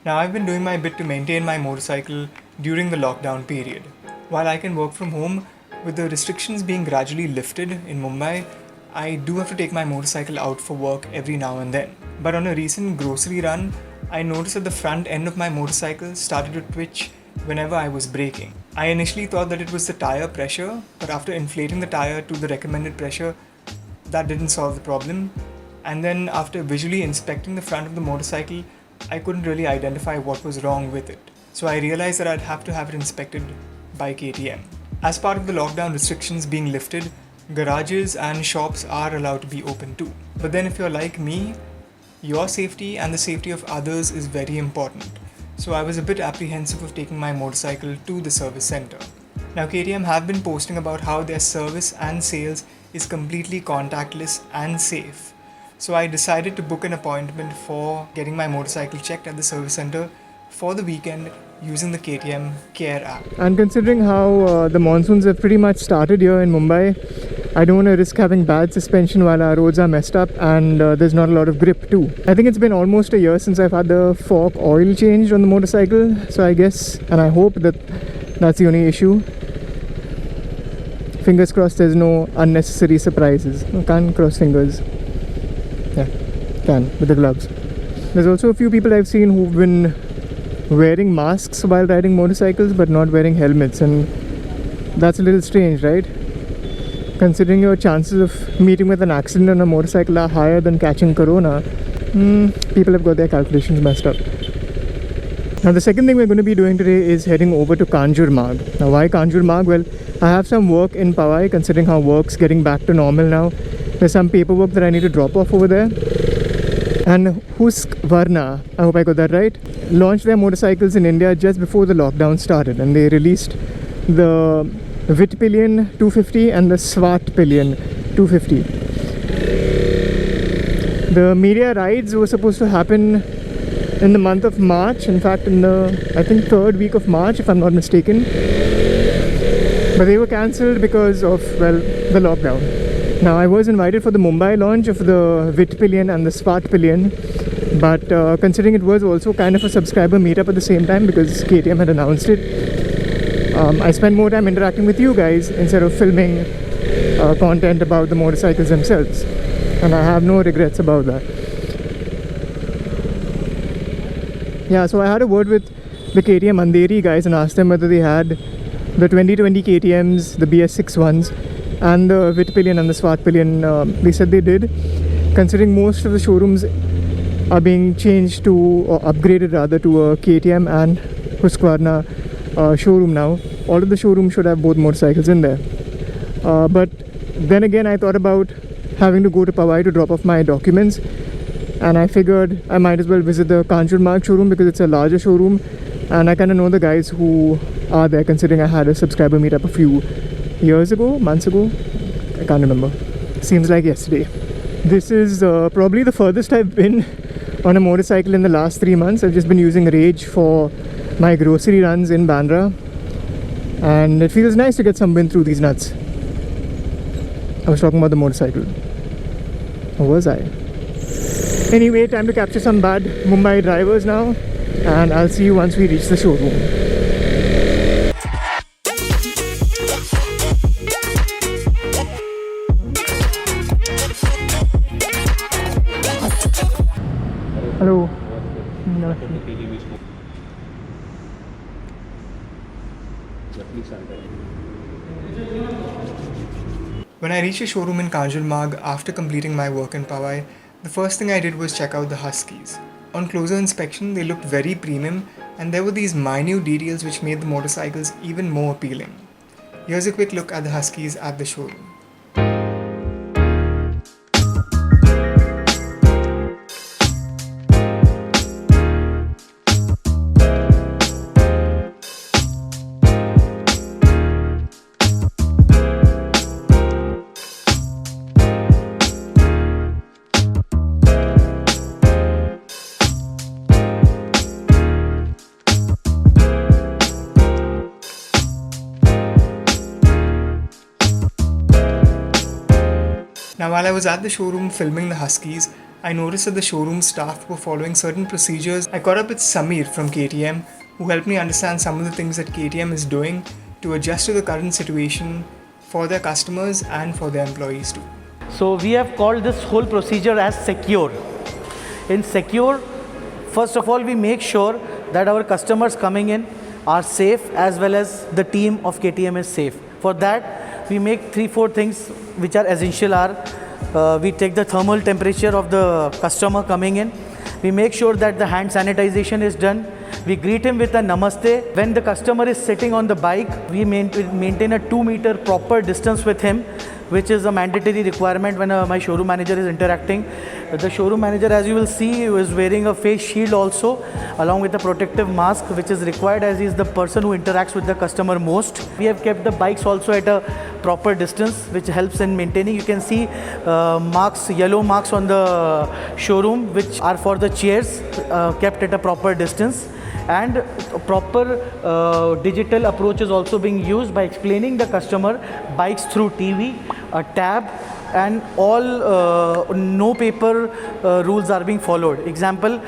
Now, I've been doing my bit to maintain my motorcycle during the lockdown period. While I can work from home, with the restrictions being gradually lifted in Mumbai, I do have to take my motorcycle out for work every now and then. But on a recent grocery run, I noticed that the front end of my motorcycle started to twitch whenever I was braking. I initially thought that it was the tire pressure, but after inflating the tire to the recommended pressure, that didn't solve the problem. And then, after visually inspecting the front of the motorcycle, I couldn't really identify what was wrong with it. So I realized that I'd have to have it inspected by KTM. As part of the lockdown restrictions being lifted, garages and shops are allowed to be open too. But then, if you're like me, your safety and the safety of others is very important. So I was a bit apprehensive of taking my motorcycle to the service center. Now, KTM have been posting about how their service and sales is completely contactless and safe. So I decided to book an appointment for getting my motorcycle checked at the service center for the weekend using the KTM Care app. And considering how the monsoons have pretty much started here in Mumbai, I don't want to risk having bad suspension while our roads are messed up and there's not a lot of grip too. I think it's been almost a year since I've had the fork oil changed on the motorcycle, so I guess and I hope that that's the only issue. Fingers crossed there's no unnecessary surprises. No, can't cross fingers. Yeah, can with the gloves. There's also a few people I've seen who've been wearing masks while riding motorcycles but not wearing helmets, and that's a little strange, right? Considering your chances of meeting with an accident on a motorcycle are higher than catching corona, people have got their calculations messed up. Now, the second thing we're going to be doing today is heading over to Kanjur Marg. Now, why Kanjur Marg? Well, I have some work in Powai, considering how work's getting back to normal now. There's some paperwork that I need to drop off over there. And Husqvarna, I hope I got that right, launched their motorcycles in India just before the lockdown started, and they released the Vit Pillion 250 and the Swat Pillion 250. The media rides were supposed to happen in the month of March, in fact in the, I think, third week of March if I'm not mistaken. But they were cancelled because of, well, the lockdown. Now, I was invited for the Mumbai launch of the Vit Pillion and the Swat Pillion, but considering it was also kind of a subscriber meetup at the same time because KTM had announced it, I spent more time interacting with you guys instead of filming content about the motorcycles themselves, and I have no regrets about that. Yeah, so I had a word with the KTM Andheri guys and asked them whether they had the 2020 KTMs, the BS6 ones, and the Vit Pillion and the Swat Pillion. They said they did, considering most of the showrooms are being changed to, or upgraded rather, to a KTM and Husqvarna showroom now. All of the showrooms should have both motorcycles in there. But then again, I thought about having to go to Powai to drop off my documents, and I figured I might as well visit the Kanjur Marg showroom because it's a larger showroom, and I kind of know the guys who are there, considering I had a subscriber meetup a few years ago, months ago, I can't remember. Seems like yesterday. This is probably the furthest I've been on a motorcycle in the last 3 months. I've just been using Rage for my grocery runs in Bandra, and it feels nice to get some wind through these nuts. I was talking about the motorcycle. Or was I? Anyway, time to capture some bad Mumbai drivers now, and I'll see you once we reach the showroom. Hello. When I reached a showroom in Kanjur Marg after completing my work in Powai, the first thing I did was check out the Huskies. On closer inspection, they looked very premium, and there were these minute details which made the motorcycles even more appealing. Here's a quick look at the Huskies at the showroom. Now, while I was at the showroom filming the Huskies, I noticed that the showroom staff were following certain procedures. I caught up with Samir from KTM, who helped me understand some of the things that KTM is doing to adjust to the current situation for their customers and for their employees too. So we have called this whole procedure as secure. In secure, first of all, we make sure that our customers coming in are safe as well as the team of KTM is safe. For that, we make 3-4 things which are essential we take the thermal temperature of the customer coming in. We make sure that the hand sanitization is done. We greet him with a namaste. When the customer is sitting on the bike, we maintain a 2-meter proper distance with him, which is a mandatory requirement when my showroom manager is interacting. The showroom manager, as you will see, is wearing a face shield also, along with a protective mask, which is required as he is the person who interacts with the customer most. We have kept the bikes also at a proper distance, which helps in maintaining. You can see yellow marks on the showroom, which are for the chairs, kept at a proper distance. And proper digital approach is also being used by explaining the customer bikes through TV, a tab, and all no paper rules are being followed. Example,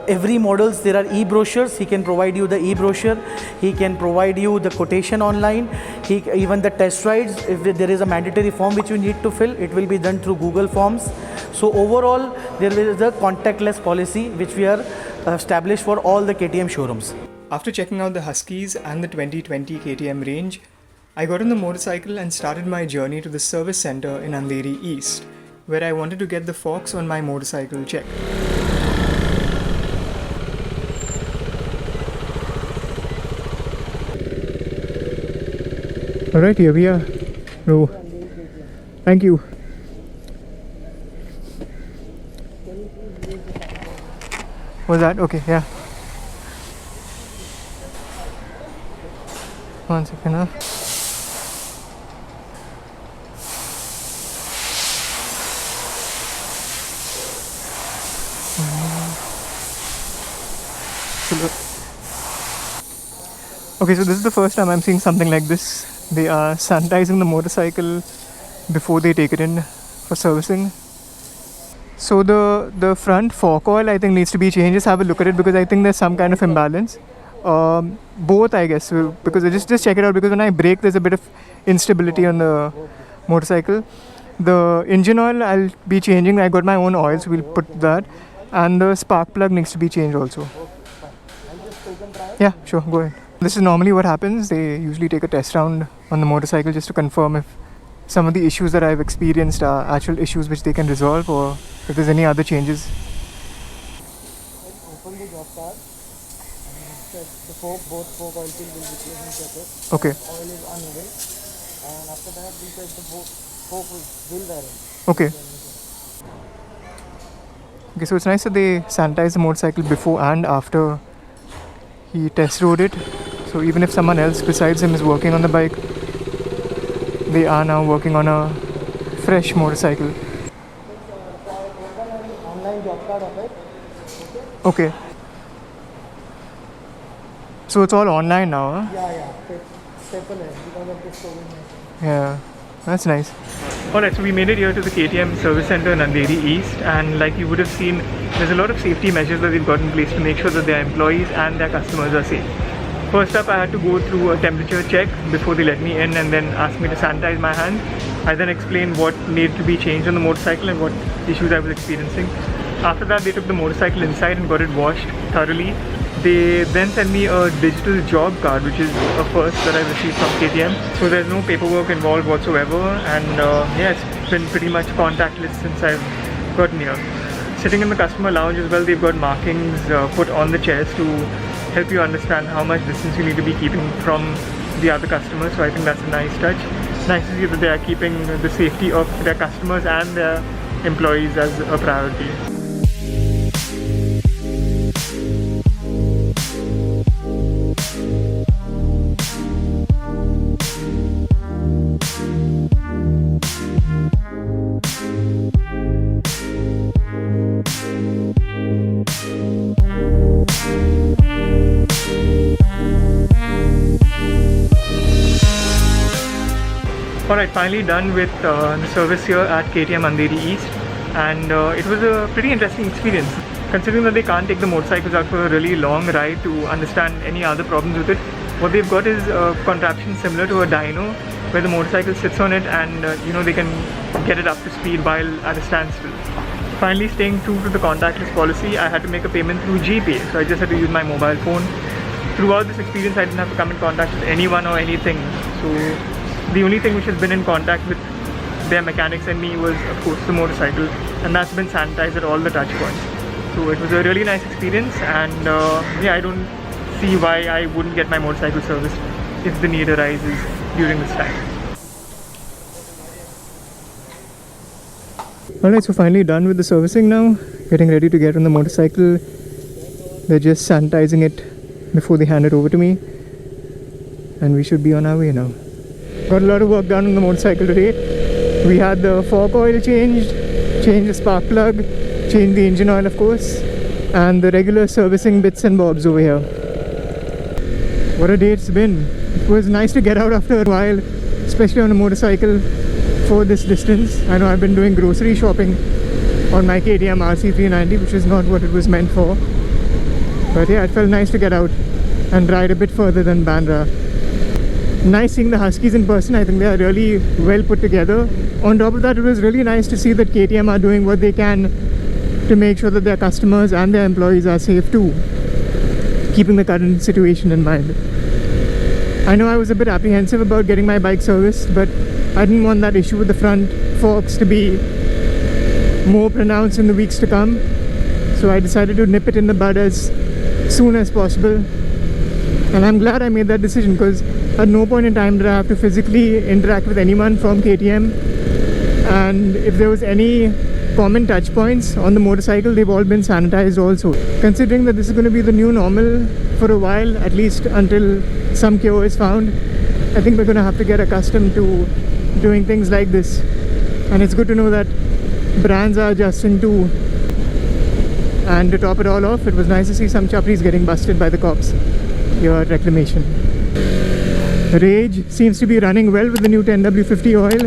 every models there are e-brochures. He can provide you the e-brochure. He can provide you the quotation online. Even the test rides, if there is a mandatory form which you need to fill, it will be done through Google Forms. So overall, there is a contactless policy which we are established for all the KTM showrooms. After checking out the Huskies and the 2020 KTM range, I got on the motorcycle and started my journey to the service center in Andheri East, where I wanted to get the forks on my motorcycle checked. Alright, here we are. Oh, thank you. Was that? Okay, yeah. One second, huh? Okay, so this is the first time I'm seeing something like this. They are sanitizing the motorcycle before they take it in for servicing. So the front fork oil I think needs to be changed. Just have a look at it because I think there's some kind of imbalance. Both I guess, because just check it out, because when I brake there's a bit of instability on the motorcycle. The engine oil I'll be changing. I got my own oil, so we'll put that. And the spark plug needs to be changed also. Yeah, sure, go ahead. This is normally what happens. They usually take a test round on the motorcycle just to confirm if some of the issues that I've experienced are actual issues which they can resolve, or if there's any other changes. Open the job card and check the both fork oil seal will be replaced. Okay. Oil is uneven, and after that we check the fork wheel bearing. Okay. Okay, so it's nice that they sanitize the motorcycle before and after he test rode it. So even if someone else besides him is working on the bike, they are now working on a fresh motorcycle. Online job card of it. Okay. So it's all online now, huh? Yeah. Paperless because of this COVID-19. Yeah, that's nice. Alright, so we made it here to the KTM service center in Andheri East, and like you would have seen, there's a lot of safety measures that they've got in place to make sure that their employees and their customers are safe. First up, I had to go through a temperature check before they let me in and then asked me to sanitize my hand. I then explained what needed to be changed on the motorcycle and what issues I was experiencing. After that, they took the motorcycle inside and got it washed thoroughly. They then sent me a digital job card, which is a first that I received from KTM. So there's no paperwork involved whatsoever, and yeah, it's been pretty much contactless since I've gotten here. Sitting in the customer lounge as well, they've got markings put on the chairs to help you understand how much distance you need to be keeping from the other customers. So I think that's a nice touch. It's nice to see that they are keeping the safety of their customers and their employees as a priority. Alright, finally done with the service here at KTM Andheri East. and it was a pretty interesting experience. Considering that they can't take the motorcycles out for a really long ride to understand any other problems with it, what they've got is a contraption similar to a dyno, where the motorcycle sits on it and they can get it up to speed while at a standstill. Finally, staying true to the contactless policy, I had to make a payment through GPay, so I just had to use my mobile phone. Throughout this experience, I didn't have to come in contact with anyone or anything, so the only thing which has been in contact with their mechanics and me was, of course, the motorcycle, and that's been sanitized at all the touch points. So it was a really nice experience, and I don't see why I wouldn't get my motorcycle serviced if the need arises during this time. Alright, so finally done with the servicing now. Getting ready to get on the motorcycle. They're just sanitizing it before they hand it over to me. And we should be on our way now. Got a lot of work done on the motorcycle today. We had the fork oil changed the spark plug, changed the engine oil of course, and the regular servicing bits and bobs over here. What a day it's been. It was nice to get out after a while, especially on a motorcycle for this distance. I know I've been doing grocery shopping on my KTM RC390, which is not what it was meant for. But yeah, it felt nice to get out and ride a bit further than Bandra. Nice seeing the Huskies in person. I think they are really well put together. On top of that, it was really nice to see that KTM are doing what they can to make sure that their customers and their employees are safe too, keeping the current situation in mind. I know I was a bit apprehensive about getting my bike serviced, but I didn't want that issue with the front forks to be more pronounced in the weeks to come, so I decided to nip it in the bud as soon as possible. And I'm glad I made that decision, because at no point in time did I have to physically interact with anyone from KTM, and if there was any common touch points on the motorcycle, they've all been sanitized also. Considering that this is going to be the new normal for a while, at least until some cure is found, I think we're going to have to get accustomed to doing things like this. And it's good to know that brands are adjusting too. And to top it all off, it was nice to see some chapris getting busted by the cops here at Reclamation. Rage seems to be running well with the new 10W50 oil,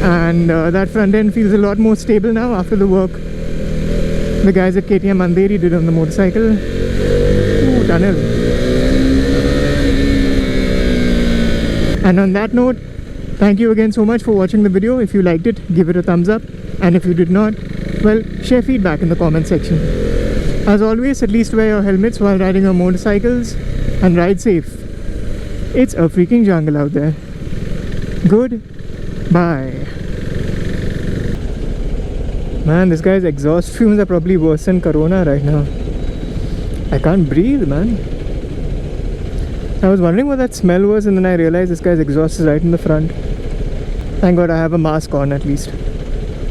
and that front end feels a lot more stable now after the work the guys at KTM Andheri did on the motorcycle. Ooh, tunnel. And on that note, thank you again so much for watching the video. If you liked it, give it a thumbs up, and if you did not, well, share feedback in the comment section. As always, at least wear your helmets while riding your motorcycles and ride safe. It's a freaking jungle out there. Goodbye. Man, this guy's exhaust fumes are probably worse than Corona right now. I can't breathe, man. I was wondering what that smell was, and then I realized this guy's exhaust is right in the front. Thank God I have a mask on at least.